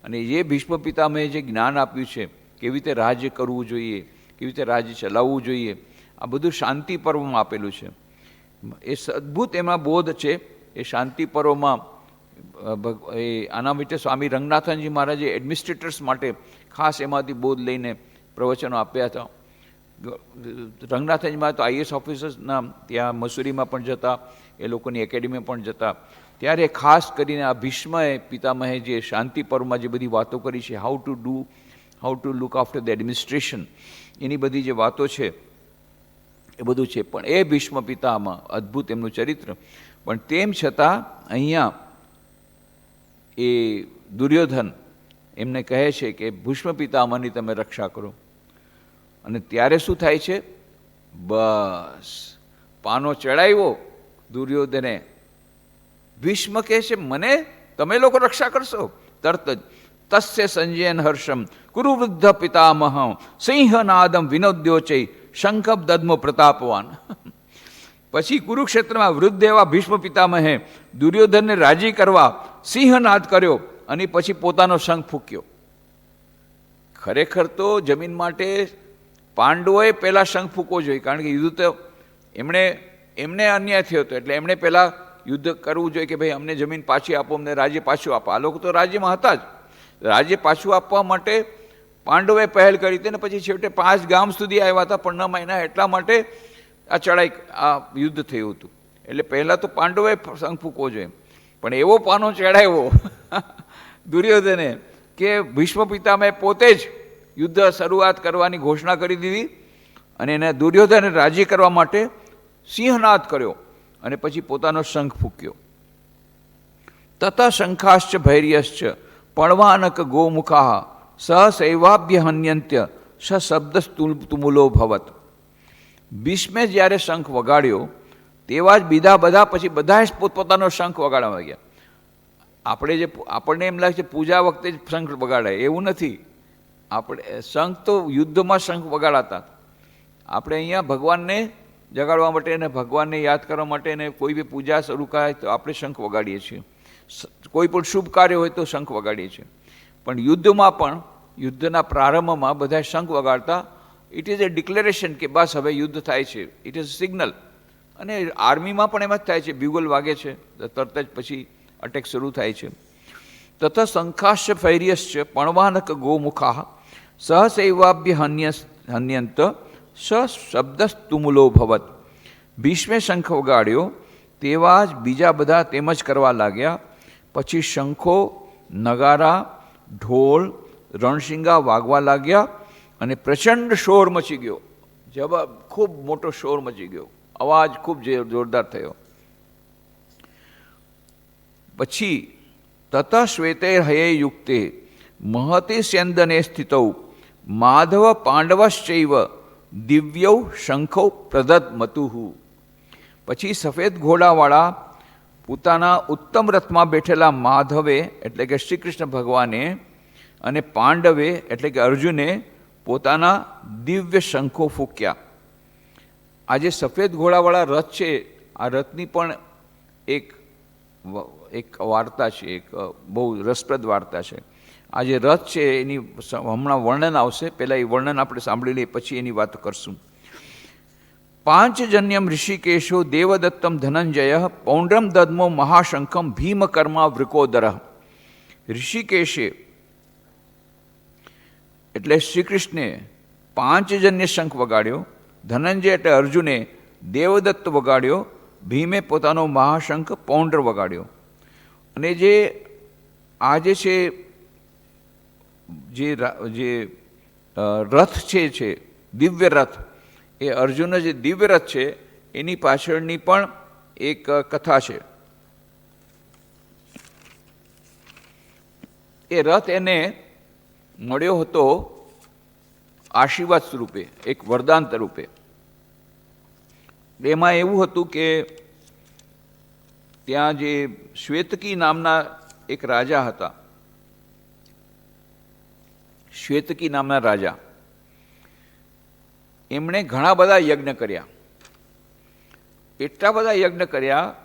અને એ ભીષ્મ પિતામહે જે જ્ઞાન આપ્યું છે, કેવી રીતે રાજ્ય કરવું જોઈએ, કેવી રીતે રાજ્ય ચલાવવું જોઈએ, આ બધું શાંતિ પર્વમાં આપેલું છે. એ અદ્ભુત એમાં બોધ છે. એ શાંતિ પર્વમાં આના માટે સ્વામી રંગનાથનજી મહારાજે એડમિનિસ્ટ્રેટર્સ માટે ખાસ એમાંથી બોધ લઈને પ્રવચનો આપ્યા હતા. રંગનાથનજી મહારાજ તો IAS ઓફિસર્સના ત્યાં મસૂરીમાં પણ જતા, એ લોકોની એકેડેમી પણ જતા. ત્યારે ખાસ કરીને આ ભીષ્મએ પિતામહે જે શાંતિ પર્વમાં જે બધી વાતો કરી છે, how to look after the administration, એની બધી જે વાતો છે એ બધું છે. પણ એ ભીષ્મ પિતામહ, અદ્ભુત એમનું ચરિત્ર. પણ તેમ છતાં અહીંયા એ દુર્યોધન એમને કહે છે કે ભીષ્મ પિતામહની તમે રક્ષા કરો. અને ત્યારે શું થાય છે? બસ પાનો ચડાવ્યો દુર્યોધને. ભીષ્મ કહે છે મને તમે લોકો રક્ષા કરશો? તરત જ તસ્ય સંજયન હર્ષમ કુરુવૃદ્ધ પિતામહ સિંહનાદમ વિનોદ્યોચય શંખબ દદ્મો પ્રતાપવાન. પછી કુરુક્ષેત્રમાં વૃદ્ધ એવા ભીષ્મ પિતામહે દુર્યોધનને રાજી કરવા સિંહનાદ કર્યો અને પછી પોતાનો શંખ ફૂંક્યો. ખરેખર તો જમીન માટે પાંડવોએ પહેલાં શંખ ફૂંકવો જોઈએ, કારણ કે યુદ્ધ તો એમને અન્યાય થયો હતો, એટલે એમણે પહેલાં યુદ્ધ કરવું જોઈએ કે ભાઈ અમને જમીન પાછી આપો, અમને રાજ્ય પાછું આપો. આ લોકો તો રાજ્યમાં હતા જ. રાજ્ય પાછું આપવા માટે પાંડવોએ પહેલ કરી હતી ને પછી છેવટે 5 ગામ સુધી આવ્યા હતા, પણ ન માન્યા. એટલા માટે આ ચડાઈ આ યુદ્ધ થયું હતું. એટલે પહેલાં તો પાંડવોએ શંખ ફૂંકવો જોઈએ, પણ એવો પાનો ચડાવ્યો દુર્યોધને કે ભીષ્મ પિતામહે પોતે જ યુદ્ધ શરૂઆત કરવાની ઘોષણા કરી દીધી અને એને દુર્યોધને રાજી કરવા માટે સિંહનાદ કર્યો અને પછી પોતાનો શંખ ફૂંક્યો. તત શંખાશ્ચ ભૈર્યશ્ચ પણવાનક ગોમુખા સહસૈવાભ્ય હન્યંત્ય સ શબ્દ તુમુલો ભવત. ભીષ્મે જ્યારે શંખ વગાડ્યો તેવા જ બીજા બધા પછી બધાએ પોતપોતાનો શંખ વગાડવા લાગ્યા. આપણને એમ લાગે છે પૂજા વખતે જ શંખ વગાડાય, એવું નથી. આપણે શંખ તો યુદ્ધમાં શંખ વગાડાતા. આપણે અહીંયા ભગવાનને જગાડવા માટે અને ભગવાનને યાદ કરવા માટે અને કોઈ બી પૂજા શરૂ કરાય તો આપણે શંખ વગાડીએ છીએ. કોઈ પણ શુભ કાર્ય હોય તો શંખ વગાડીએ છીએ. પણ યુદ્ધમાં પણ યુદ્ધના પ્રારંભમાં બધા શંખ વગાડતા. ઇટ ઇઝ એ ડિક્લેરેશન કે બસ હવે યુદ્ધ થાય છે. It is signal. અને આર્મીમાં પણ એમ જ થાય છે, બ્યુગલ વાગે છે તરત જ પછી અટેક શરૂ થાય છે. તથા શંખાશ્ચ ફૈર્યશ્ચ પણવાનક ગોમુખા સહસૈવાભ્ય હન્યંત સ શબ્દસ્તુમુલો ભવત. ભીષ્મે શંખ વગાડ્યો તેવા જ બીજા બધા તેમ જ કરવા લાગ્યા. પછી શંખો, નગારા, ઢોલ, રણશિંગા વાગવા લાગ્યા અને પ્રચંડ શોર મચી ગયો. ખૂબ મોટો શોર મચી ગયો, અવાજ ખૂબ જોરદાર થયો. પછી તત શ્વેતે હયે યુક્તે મહતે સ્યંદને સ્થિતૌ માધવ પાંડવશ્ચૈવ દિવ્યૌ શંખૌ પ્રદત્ત મતુહુ. પછી સફેદ ઘોડાવાળા પોતાના ઉત્તમ રથમાં બેઠેલા માધવે એટલે કે શ્રી કૃષ્ણ ભગવાને અને પાંડવે એટલે કે અર્જુને પોતાના દિવ્ય શંખો ફૂંક્યા. આ જે સફેદ ઘોડાવાળા રથ છે, આ રથની પણ એક વાર્તા છે, એક બહુ રસપ્રદ વાર્તા છે. આ જે રથ છે એની હમણાં વર્ણન આવશે, પહેલાં એ વર્ણન આપણે સાંભળી લઈએ પછી એની વાત કરશું. પાંચજન્યમ ઋષિકેશો દેવદત્તમ ધનંજય પૌંડ્રમ દદ્મો મહાશંખમ ભીમકર્મા વૃકોદર. ઋષિકેશે એટલે શ્રી કૃષ્ણે પાંચજન્ય શંખ વગાડ્યો, ધનંજય એટલે અર્જુને દેવદત્ત વગાડ્યો, ભીમે પોતાનો મહાશંખ પૌંડ્ર વગાડ્યો. અને જે આ જે છે જે રથ છે દિવ્ય રથ, એ અર્જુનનો જે દિવ્ય રથ છે એની પાછળની પણ એક કથા છે. એ રથ એને મળ્યો હતો આશીર્વાદ સ્વરૂપે, એક વરદાન સ્વરૂપે. એમાં એવું હતું કે ત્યાં જે શ્વેતકી નામના એક રાજા હતા, શ્વેતકી નામના રાજા, એમણે ઘણા બધા યજ્ઞ કર્યા. એટલા બધા યજ્ઞ કર્યા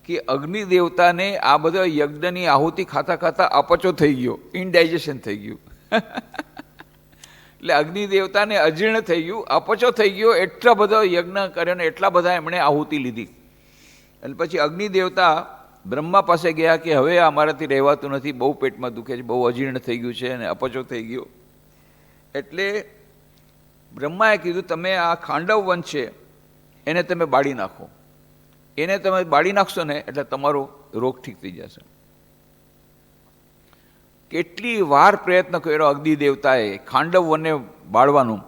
કે અગ્નિ દેવતાને આ બધા યજ્ઞની આહુતિ ખાતા ખાતા અપચો થઈ ગયો, ઇનડાઇજેશન થઈ ગયું. એટલે અગ્નિ દેવતાને અજીર્ણ થઈ ગયું, અપચો થઈ ગયો. એટલા બધા યજ્ઞ કર્યા ને એટલા બધા એમણે આહુતિ લીધી. અને પછી અગ્નિ દેવતા બ્રહ્મા પાસે ગયા કે હવે અમારાથી રહેવાતું નથી, બહુ પેટમાં દુખે છે, બહુ અજીર્ણ થઈ ગયું છે અને અપચો થઈ ગયો. એટલે બ્રહ્માએ કીધું તમે આ ખાંડવ વન છે એને તમે બાળી નાખો. એને તમે બાળી નાખશો ને એટલે તમારો રોગ ઠીક થઈ જશે. કેટલી વાર પ્રયત્ન કર્યો અગ્નિ દેવતાએ ખાંડવ વનને બાળવાનું,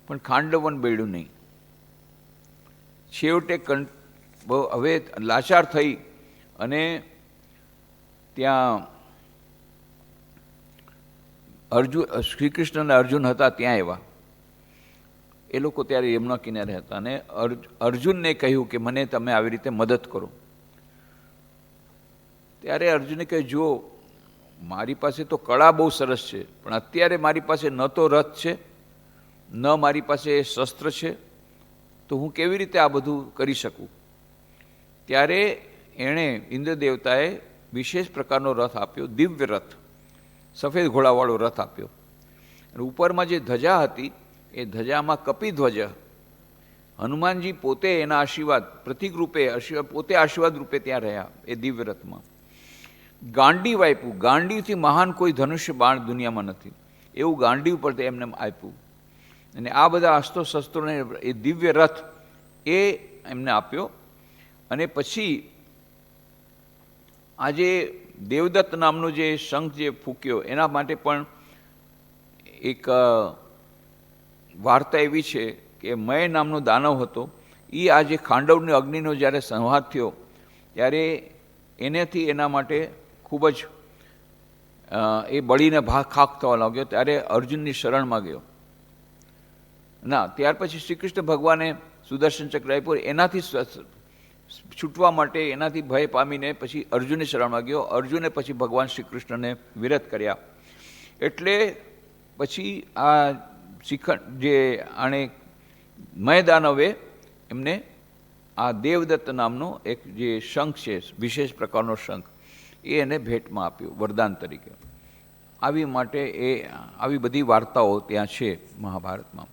પણ ખાંડવ વન બળ્યું નહીં. છેવટે હવે લાચાર થઈ અને ત્યાં શ્રી કૃષ્ણ અને અર્જુન હતા ત્યાં એવા. એ લોકો ત્યારે યમુના કિનારે હતા અને અર્જુનને કહ્યું કે મને તમે આવી રીતે મદદ કરો. ત્યારે અર્જુને કહ્યું, જુઓ મારી પાસે તો કળા બહુ સરસ છે, પણ અત્યારે મારી પાસે ન તો રથ છે, ન મારી પાસે શસ્ત્ર છે, તો હું કેવી રીતે આ બધું કરી શકું? ત્યારે એણે ઇન્દ્ર દેવતાએ વિશેષ પ્રકારનો રથ આપ્યો, દિવ્ય રથ, સફેદ ઘોડાવાળો રથ આપ્યો. અને ઉપરમાં જે ધજા હતી એ ધજામાં કપિધ્વજ, હનુમાનજી પોતે એના આશીર્વાદ પ્રતિક રૂપે, પોતે આશીર્વાદ રૂપે ત્યાં રહ્યા એ દિવ્ય રથમાં. ગાંડીવ આપ્યું, ગાંડીવથી મહાન કોઈ ધનુષ્ય બાણ દુનિયામાં નથી, એવું ગાંડીવ પર એમને આપ્યું. અને આ બધા અસ્ત્રો શસ્ત્રોને એ દિવ્ય રથ એ એમને આપ્યો. અને પછી આજે દેવદત્ત નામનો જે શંખ જે ફૂક્યો એના માટે પણ એક વાર્તા એવી છે કે મય નામનો દાનવ હતો, એ આજે ખાંડવની અગ્નિનો જ્યારે સંહાર થયો ત્યારે એનેથી એના માટે ખૂબ જ એ બળીને ખાક થવા લાગ્યો. ત્યારે અર્જુનની શરણમાં ગયો. ના, ત્યાર પછી શ્રી કૃષ્ણ ભગવાને સુદર્શન ચક્ર આપ્યો, એનાથી છૂટવા માટે એનાથી ભય પામીને પછી અર્જુનની શરણમાં ગયો. અર્જુને પછી ભગવાન શ્રી કૃષ્ણને વિરત કર્યા. એટલે પછી આ શિખંડ જે આણે મયદાનવે એમને આ દેવદત્ત નામનો એક જે શંખ છે, વિશેષ પ્રકારનો શંખ, એ એને ભેટમાં આપ્યો વરદાન તરીકે. આવી બધી વાર્તાઓ ત્યાં છે મહાભારતમાં.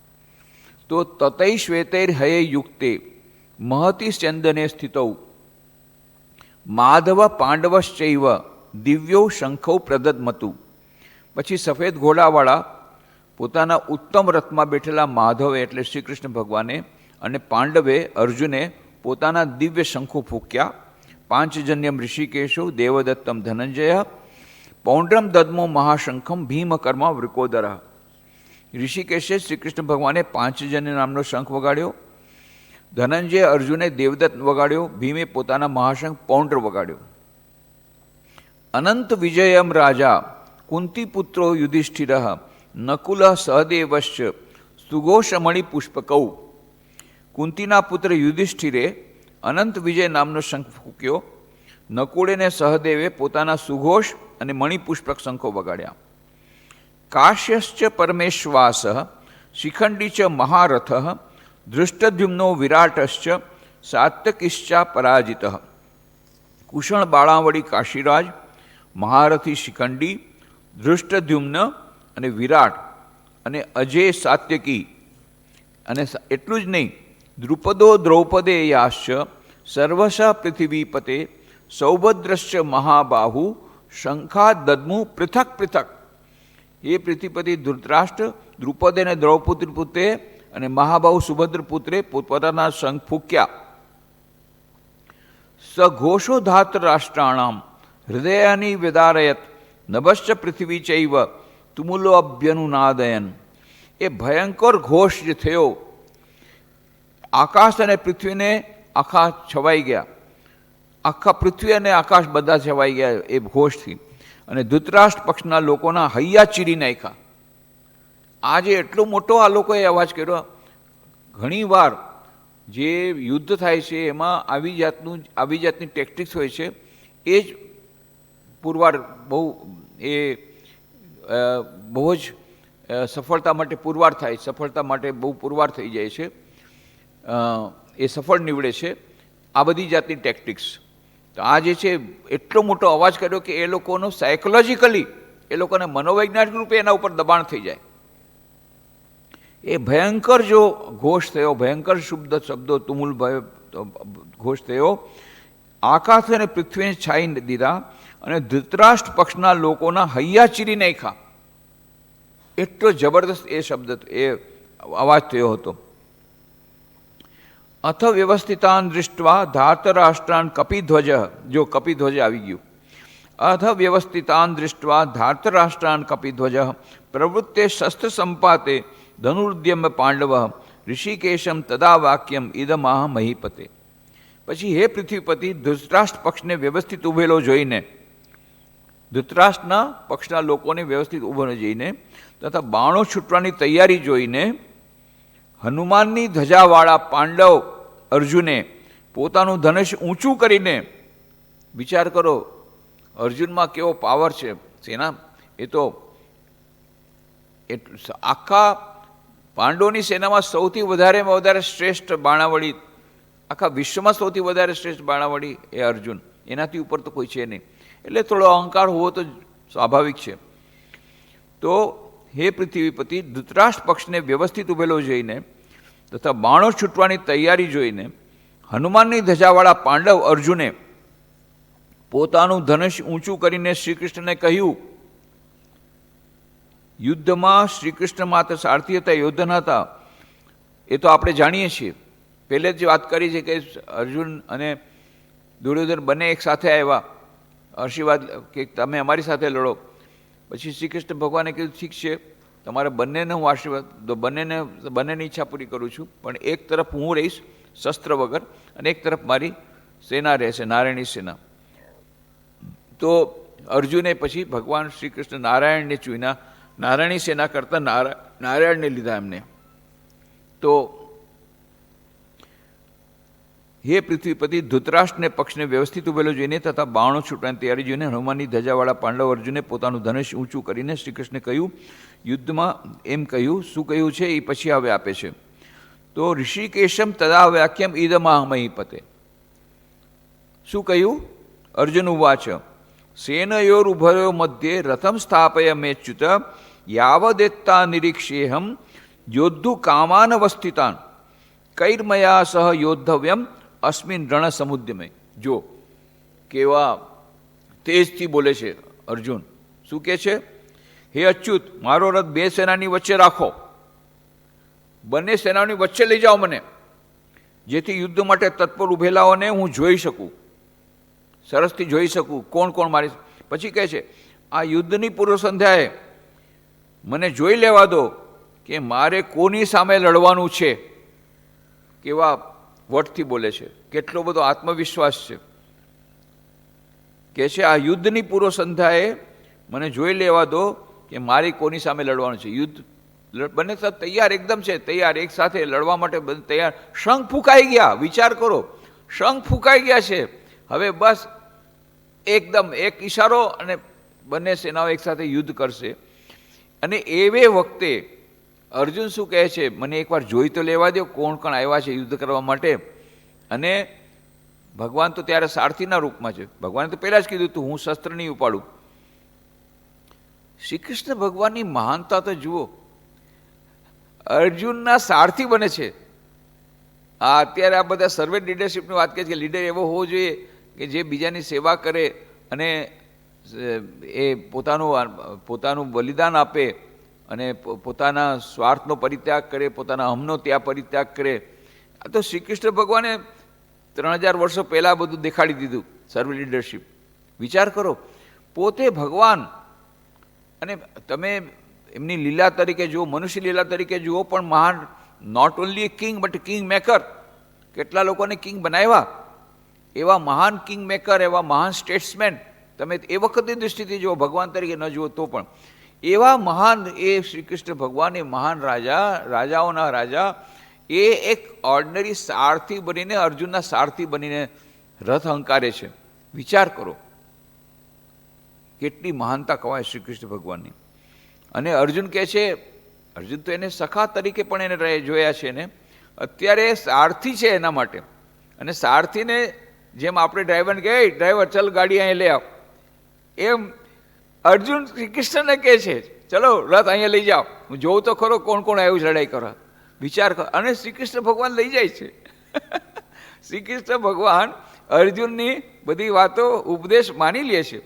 તો તતૈ શ્વેતૈર હયે યુક્તે મહતિ સ્યંદને સ્થિતૌ માધવ પાંડવશ્ચૈવ દિવ્યો શંખૌ પ્રદદમતુ. પછી સફેદ ઘોડાવાળા પોતાના ઉત્તમ રથમાં બેઠેલા માધવે એટલે શ્રી કૃષ્ણ ભગવાને અને પાંડવે અર્જુને પોતાના દિવ્ય શંખો ફૂક્યા. પાંચજન્યમ ઋષિકેશો દેવદત્તમ ધનંજય પૌંડ્રમ દદ્મો મહાશંખમ ભીમકર્મ વૃકોદર. ઋષિકેશે શ્રી કૃષ્ણ ભગવાને પાંચજન્ય નામનો શંખ વગાડ્યો, ધનંજય અર્જુને દેવદત્ત વગાડ્યો, ભીમે પોતાના મહાશંખ પૌંડ્ર વગાડ્યો. અનંત વિજયમ રાજા કુંતીપુત્રો યુધિષ્ઠિર નકુલ સહદેવશ્ચ સુઘોષમણિ પુષ્પકૌ. કુંતીના પુત્ર યુધિષ્ઠિરે અનંત વિજય નામનો શંખ ફૂક્યો. નકુળે ને સહદેવે પોતાના સુઘોષ અને મણિપુષ્પક શંખો વગાડ્યા. કાશ્યશ્ચ પરમેશ્વાસ શિખંડી ચ મહારથ ધૃષ્ટદ્યુમ્નો વિરાટશ્ચ સાત્યકિશ્ચા પરાજિત. કુષણ બાળાવળી કાશીરાજ, મહારથી શિખંડી, ધૃષ્ટદ્યુમ્ન અને વિરાટ અને અજય સાત્યકી. અને એટલું જ નહીં, દ્રુપદો દ્રૌપદેયાશ્ચ સર્વશ પૃથિવીપતે સૌભદ્રશ્ચ મહાબાહુ શંખા દદ્મુ પૃથક પૃથક. એ પૃથ્વીપતિ ધૃતરાષ્ટ્ર, દ્રુપદ અને દ્રૌપદી પુત્રે અને મહાબાહુ સુભદ્ર પુત્રે પોતપોતાના શંખ ફૂક્યા. સઘોષો ધાતરાષ્ટ્રાણામ હૃદયાની વિદારયત નભશ્ચ પૃથ્વી ચૈવ તુમુલો અભ્યનુનાદયન. એ ભયંકર ઘોષ જે થયો, આકાશ અને પૃથ્વીને આખા છવાઈ ગયા, આખા પૃથ્વી અને આકાશ બધા છવાઈ ગયા એ ઘોષથી. અને ધૃતરાષ્ટ્ર પક્ષના લોકોના હૈયા ચીરી નાખ્યા. આજે એટલો મોટો આ લોકોએ અવાજ કર્યો. ઘણીવાર જે યુદ્ધ થાય છે એમાં આવી જાતની ટેક્ટિક્સ હોય છે, એ જ પુરવાર બહુ જ સફળતા માટે પુરવાર થાય, સફળતા માટે બહુ પુરવાર થઈ જાય છે, એ સફળ નીવડે છે આ બધી જાતની ટેક્ટિક્સ. તો આ જે છે એટલો મોટો અવાજ કર્યો કે એ લોકોનો સાયકોલોજીકલી એ લોકોને મનોવૈજ્ઞાનિક રૂપે એના ઉપર દબાણ થઈ જાય. એ ભયંકર જો ઘોષ થયો, ભયંકર શબ્દો તુમુલ ઘોષ થયો, આકાશ અને પૃથ્વીને છાઈ દીધા અને ધૃતરાષ્ટ્ર પક્ષના લોકોના હૈયા ચીરી નાખ્યા. એટલો જબરદસ્ત એ શબ્દ એ અવાજ થયો હતો. અથ વ્યવસ્થિતાન દૃષ્ટવા ધાર્તરાષ્ટ્રાન કપિધ્વજ. જો કપિધ્વજ આવી ગયું. અથ વ્યવસ્થિતાન દૃષ્ટવા ધાર્તરાષ્ટ્રાન કપિધ્વજ પ્રવૃત્તે શસ્ત્ર સંપાતે ધનુર્દ્યમ પાંડવ ઋષિકેશમ તદા વાક્યમ ઇદમાહ મહીપતે. પછી હે પૃથ્વીપતિ, ધૃતરાષ્ટ્ર પક્ષને વ્યવસ્થિત ઉભેલો જોઈને, ધૃતરાષ્ટ્રના પક્ષના લોકોને વ્યવસ્થિત ઉભેલો જોઈને તથા બાણો છૂટવાની તૈયારી જોઈને હનુમાનની ધજાવાળા પાંડવ અર્જુને પોતાનું ધનુષ ઊંચું કરીને, વિચાર કરો અર્જુનમાં કેવો પાવર છે, સેના એ તો આખા પાંડવોની સેનામાં સૌથી વધારે શ્રેષ્ઠ બાણાવળી, આખા વિશ્વમાં સૌથી વધારે શ્રેષ્ઠ બાણાવળી એ અર્જુન, એનાથી ઉપર તો કોઈ છે નહીં. એટલે થોડો અહંકાર હોવો તો સ્વાભાવિક છે. તો હે પૃથ્વીપતિ, ધૃતરાષ્ટ્ર પક્ષને વ્યવસ્થિત ઉભેલો જોઈને તથા બાણો છૂટવાની તૈયારી જોઈને હનુમાનની ધજાવાળા પાંડવ અર્જુને પોતાનું ધનુષ ઊંચું કરીને શ્રી કૃષ્ણને કહ્યું. યુદ્ધમાં શ્રી કૃષ્ણ માત્ર સારથી હતા, યોદ્ધન હતા, એ તો આપણે જાણીએ છીએ. પહેલે જ વાત કરી છે કે અર્જુન અને દુર્યોધન બંને એક સાથે આવ્યા, આશીર્વાદ કે તમે અમારી સાથે લડો. પછી શ્રી કૃષ્ણ ભગવાને કીધું ઠીક છે, તમારે બંનેને હું આશીર્વાદ દો, બંનેની ઈચ્છા પૂરી કરું છું, પણ એક તરફ હું રહીશ શસ્ત્ર વગર અને એક તરફ મારી સેના રહેશે, નારાયણી સેના. તો અર્જુને પછી ભગવાન શ્રી કૃષ્ણ નારાયણને ચૂન્યા, નારાયણી સેના કરતાં નારાયણને લીધા એમને. તો હે પૃથ્વીપતિ, ધૃતરાષ્ટ્રને પક્ષને વ્યવસ્થિત ઉભેલો જોઈને તથા બાણો છૂટવાની તૈયારી જોઈને હનુમાનની ધજાવાળા પાંડવ અર્જુને પોતાનું ધનુષ ઊંચું કરીને શ્રી કૃષ્ણે કહ્યું. યુદ્ધમાં એમ કહ્યું, શું કહ્યું છે એ પછી હવે આપે છે. તો ઋષિકેશમ તદા વાક્યમ ઈદમાહમહીપતે. શું કહ્યું? અર્જુન ઉવાચ સેનયોરુભયો મધ્યે રથમ સ્થાપય મેચ્યુત યાવદેત્તા નિરીક્ષેહમ યોદ્ધુ કામાનવસ્થિતાન કૈર્મયા સહ યોદ્ધવ્યમ અસ્મિન રણ સમુદ્યમે. જો કેવા તેજથી બોલે છે અર્જુન. શું કહે છે? હે અચ્યુત, મારો રથ બે સેનાની વચ્ચે રાખો, બંને સેનાની વચ્ચે લઈ જાઓ મને, જેથી યુદ્ધ માટે તત્પર ઉભેલાઓને હું જોઈ શકું, સરસથી જોઈ શકું કોણ કોણ મારી. પછી કહે છે આ યુદ્ધની પૂર્વ સંધ્યાએ મને જોઈ લેવા દો કે મારે કોની સામે લડવાનું છે. કેવા વટથી બોલે છે, કેટલો બધો આત્મવિશ્વાસ છે. કહે છે આ યુદ્ધની પૂર્વ સંધ્યાએ મને જોઈ લેવા દો કે મારી કોની સામે લડવાનું છે. યુદ્ધ બંને તૈયાર એકદમ છે, તૈયાર એક સાથે લડવા માટે તૈયાર. શંખ ફૂંકાઈ ગયા, વિચાર કરો, શંખ ફૂંકાઈ ગયા છે. હવે બસ એકદમ એક ઈશારો અને બંને સેનાઓ એકસાથે યુદ્ધ કરશે. અને એવે વખતે અર્જુન શું કહે છે? મને એકવાર જોઈ તો લેવા દો કોણ કોણ આવ્યા છે યુદ્ધ કરવા માટે. અને ભગવાન તો ત્યારે સારથીના રૂપમાં છે. ભગવાને તો પહેલાં જ કીધું હતું હું શસ્ત્ર નહીં ઉપાડું. શ્રી કૃષ્ણ ભગવાનની મહાનતા તો જુઓ, અર્જુનના સારથી બને છે. અત્યારે આ બધા સર્વેન્ટ લીડરશીપની વાત કરે છે કે લીડર એવો હોવો જોઈએ કે જે બીજાની સેવા કરે અને એ પોતાનું બલિદાન આપે અને પોતાના સ્વાર્થનો પરિત્યાગ કરે, પોતાના હમનો ત્યાં પરિત્યાગ કરે. આ તો શ્રી કૃષ્ણ ભગવાને 3000 વર્ષો પહેલાં બધું દેખાડી દીધું, સર્વ લીડરશીપ. વિચાર કરો, પોતે ભગવાન, અને તમે એમની લીલા તરીકે જુઓ, મનુષ્ય લીલા તરીકે જુઓ, પણ મહાન, not only king but king maker. કેટલા લોકોને કિંગ બનાવ્યા, એવા મહાન કિંગ મેકર, એવા મહાન સ્ટેટ્સમેન. તમે એ વખતની દૃષ્ટિથી જુઓ, ભગવાન તરીકે ન જુઓ તો પણ એવા મહાન એ શ્રી કૃષ્ણ ભગવાન, એ મહાન રાજા, રાજાઓના રાજા, એ એક ઓર્ડિનરી સારથી બનીને, અર્જુનના સારથી બનીને રથ હંકારે છે. વિચાર કરો કેટલી મહાનતા કહેવાય શ્રી કૃષ્ણ ભગવાનની. અને અર્જુન કહે છે, અર્જુન તો એને સખા તરીકે પણ એને જોયા છે ને, અત્યારે સારથી છે એના માટે. અને સારથીને જેમ આપણે ડ્રાઈવરને કહે ડ્રાઈવર ચાલ ગાડી અહીં લઈ આવ, એમ અર્જુન શ્રી કૃષ્ણને કહે છે ચલો રથ અહીંયા લઈ જાઓ, હું જોઉં તો ખરો કોણ કોણ આવ્યું છે લડાઈ કરવા. વિચાર કરો. અને શ્રી કૃષ્ણ ભગવાન લઈ જાય છે. શ્રી કૃષ્ણ ભગવાન અર્જુનની બધી વાતો ઉપદેશ માની લે છે,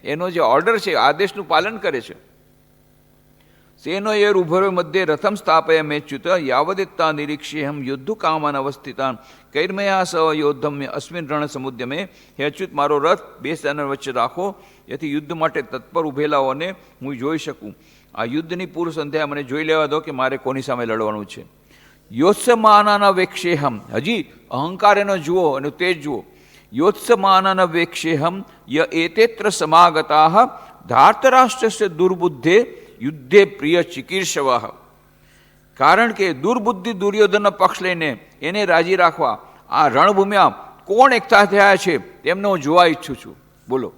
એનો જે ઓર્ડર છે, આદેશનું પાલન કરે છે. સેનો યેર ઉભરો મધ્યે રથમ સ્થાપય મેચ્યુત યાવદેત્તા નિરીક્ષેહમ યુદ્ધ કામાન અવસ્થિતાન કૈર્મયા સહ યોદ્ધમ્ય અસ્મિન રણ સમુદ્યમે. હે અચ્યુત, મારો રથ બે સેના વચ્ચે રાખો, જેથી યુદ્ધ માટે તત્પર ઉભેલાઓને હું જોઈ શકું. આ યુદ્ધની પૂર્વ સંધ્યાએ મને જોઈ લેવા દો કે મારે કોની સામે લડવાનું છે. યોત્સમાનાના વેક્ષેહમ, હજી અહંકાર એનો જુઓ, એનું તેજ જુઓ. યોત્સમાનાના વેક્ષેહમ ય એતેત્ર સમાગતા ધાર્તરાષ્ટ્રસ્ય દુર્બુદ્ધે યુદ્ધે પ્રિય ચિકીર્ષવ. કારણ કે દુર્બુદ્ધિ દુર્યોધનનો પક્ષ લઈને એને રાજી રાખવા આ રણભૂમિમાં કોણ એકઠા થયા છે તેમને હું જોવા ઈચ્છું છું. બોલો,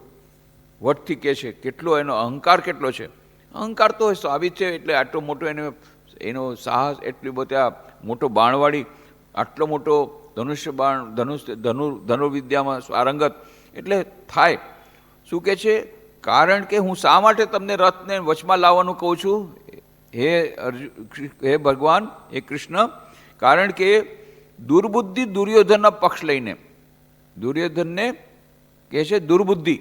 વટથી કહે છે, કેટલો એનો અહંકાર કેટલો છે. અહંકાર તો સ્વાભાવિક છે, એટલે આટલો મોટો એનો સાહસ, એટલી બધા મોટો બાણવાળી, આટલો મોટો ધનુષ્ય બાણ, ધનુર્વિદ્યામાં સ્વારંગત, એટલે થાય. શું કહે છે? કારણ કે હું શા માટે તમને રથને વચમાં લાવવાનું કહું છું હે હે ભગવાન, હે કૃષ્ણ? કારણ કે દુર્બુદ્ધિ દુર્યોધનનો પક્ષ લઈને, દુર્યોધનને કહે છે દુર્બુદ્ધિ,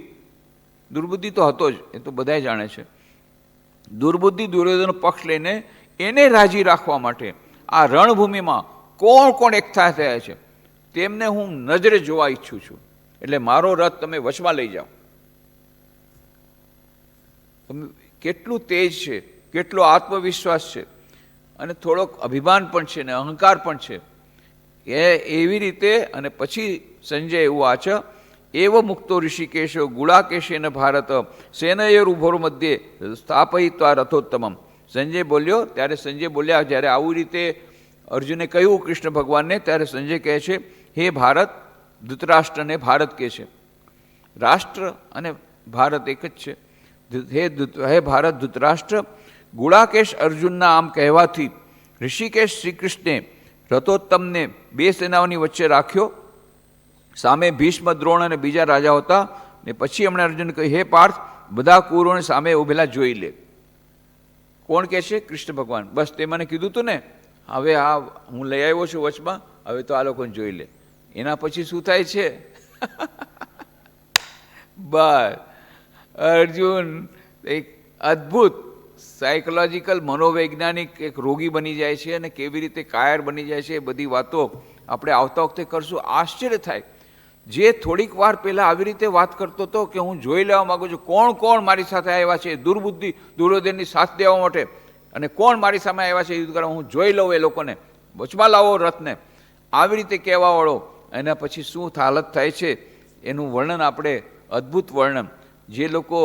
દુર્બુદ્ધિ તો હતો જ, એ તો બધા જાણે છે. દુર્બુદ્ધિ દુર્યોધનનો પક્ષ લઈને એને રાજી રાખવા માટે આ રણભૂમિમાં કોણ કોણ એકઠા થયા છે તેમને હું નજરે જોવા ઈચ્છું છું. એટલે મારો રથ તમે વચમાં લઈ જાઓ. કેટલું તેજ છે, કેટલો આત્મવિશ્વાસ છે, અને થોડોક અભિમાન પણ છે ને અહંકાર પણ છે. એવી રીતે. અને પછી સંજય એવું વાચ, એવ મુક્તો ઋષિકેશો ગુડાકેશેન ભારત સેનયોરુભોર મધ્યે સ્થાપયિત્વા રથોત્તમમ. સંજય બોલ્યો, ત્યારે સંજય બોલ્યા, જ્યારે આવું રીતે અર્જુને કહ્યું કૃષ્ણ ભગવાનને, ત્યારે સંજય કહે છે, હે ભારત, ધૃતરાષ્ટ્રને ભારત કહે છે. રાષ્ટ્ર અને ભારત એક જ છે. હે ભારત ધૃતરાષ્ટ્ર, ગુડાકેશ અર્જુનના આમ કહેવાથી ઋષિકેશ શ્રી કૃષ્ણે રથોત્તમને બે સેનાઓની વચ્ચે રાખ્યો. સામે ભીષ્મ, દ્રોણ અને બીજા રાજાઓ હતા. ને પછી એમણે અર્જુન કહ્યું, હે પાર્થ, બધા કુરુઓને સામે ઉભેલા જોઈ લે. કોણ કહે છે? કૃષ્ણ ભગવાન. બસ તે મને કીધું હતું ને, હવે આ હું લઈ આવ્યો છું વચમાં, હવે તો આ લોકોને જોઈ લે. એના પછી શું થાય છે? બસ અર્જુન એક અદ્ભુત સાયકોલોજીકલ મનોવૈજ્ઞાનિક એક રોગી બની જાય છે, અને કેવી રીતે કાયર બની જાય છે, એ બધી વાતો આપણે આવતા વખતે કરશું. આશ્ચર્ય થાય. જે થોડીક વાર પહેલાં આવી રીતે વાત કરતો હતો કે હું જોઈ લેવા માગું છું કોણ કોણ મારી સાથે આવ્યા છે દુર્બુદ્ધિ દુર્યોધનની સાથ દેવા માટે, અને કોણ મારી સામે આવ્યા છે યુદ્ધ કરવા, હું જોઈ લઉં એ લોકોને, વચમાં લાવો રથને, આવી રીતે કહેવાવાળો, એના પછી શું હાલત થાય છે એનું વર્ણન આપણે, અદ્ભુત વર્ણન. જે લોકો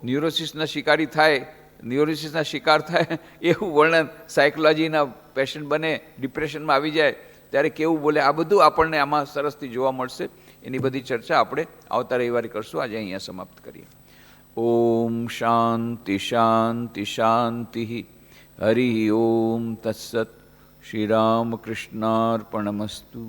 ન્યુરોસિસના શિકારી થાય, ન્યુરોસિસના શિકાર થાય એવું વર્ણન, સાયકોલોજીના પેશન્ટ બને, ડિપ્રેશનમાં આવી જાય ત્યારે કેવું બોલે, આ બધું આપણને આમાં સરસથી જોવા મળશે. એની બધી ચર્ચા આપણે આવતા રવિવારે કરશું. આજે અહીંયા સમાપ્ત કરીએ. ઓમ શાંતિ શાંતિ શાંતિ. હરિ ઓમ તત્સત. શ્રી રામકૃષ્ણાર્પણમસ્તુ.